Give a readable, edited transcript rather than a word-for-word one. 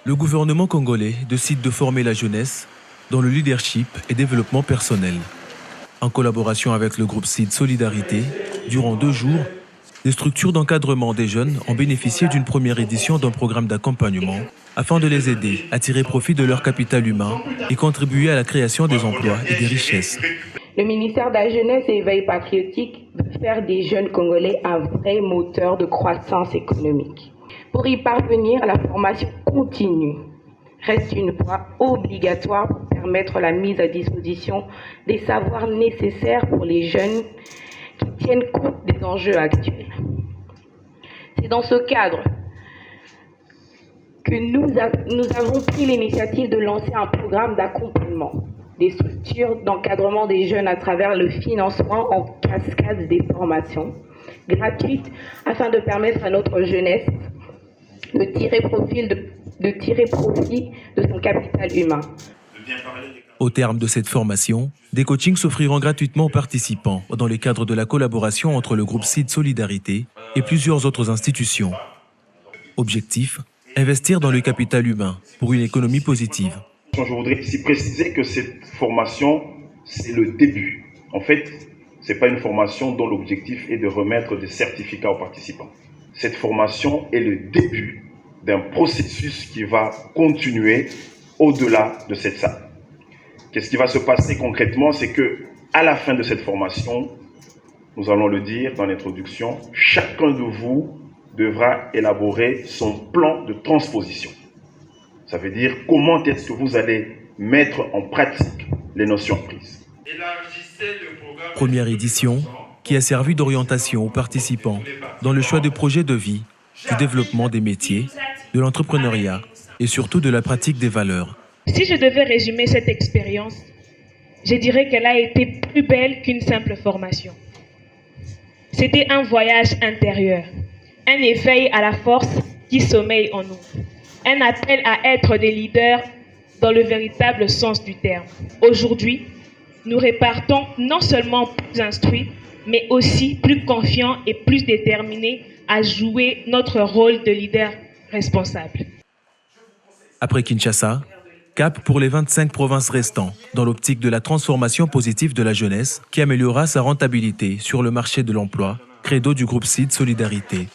Le gouvernement congolais décide de former la jeunesse dans le leadership et développement personnel. En collaboration avec le groupe CID Solidarité, durant 2 jours, les structures d'encadrement des jeunes ont bénéficié d'une première édition d'un programme d'accompagnement afin de les aider à tirer profit de leur capital humain et contribuer à la création des emplois et des richesses. Le ministère de la Jeunesse et Éveil patriotique veut faire des jeunes Congolais un vrai moteur de croissance économique. Pour y parvenir, la formation continue reste une voie obligatoire pour permettre la mise à disposition des savoirs nécessaires pour les jeunes qui tiennent compte des enjeux actuels. C'est dans ce cadre que nous avons pris l'initiative de lancer un programme d'accompagnement des structures d'encadrement des jeunes à travers le financement en cascade des formations gratuites afin de permettre à notre jeunesse de tirer profit de son capital humain. Au terme de cette formation, des coachings s'offriront gratuitement aux participants dans le cadre de la collaboration entre le groupe CID Solidarité et plusieurs autres institutions. Objectif, investir dans le capital humain pour une économie positive. Je voudrais ici préciser que cette formation, c'est le début. En fait, ce n'est pas une formation dont l'objectif est de remettre des certificats aux participants. Cette formation est le début d'un processus qui va continuer au-delà de cette salle. Qu'est-ce qui va se passer concrètement? C'est que à la fin de cette formation, nous allons le dire dans l'introduction, chacun de vous devra élaborer son plan de transposition. Ça veut dire comment est-ce que vous allez mettre en pratique les notions prises. Première édition qui a servi d'orientation aux participants dans le choix de projets de vie, du développement des métiers, de l'entrepreneuriat et surtout de la pratique des valeurs. Si je devais résumer cette expérience, je dirais qu'elle a été plus belle qu'une simple formation. C'était un voyage intérieur, un éveil à la force qui sommeille en nous, un appel à être des leaders dans le véritable sens du terme. Aujourd'hui, nous repartons non seulement plus instruits, mais aussi plus confiants et plus déterminés à jouer notre rôle de leader responsable. Après Kinshasa, cap pour les 25 provinces restantes, dans l'optique de la transformation positive de la jeunesse qui améliorera sa rentabilité sur le marché de l'emploi, credo du groupe CID Solidarité.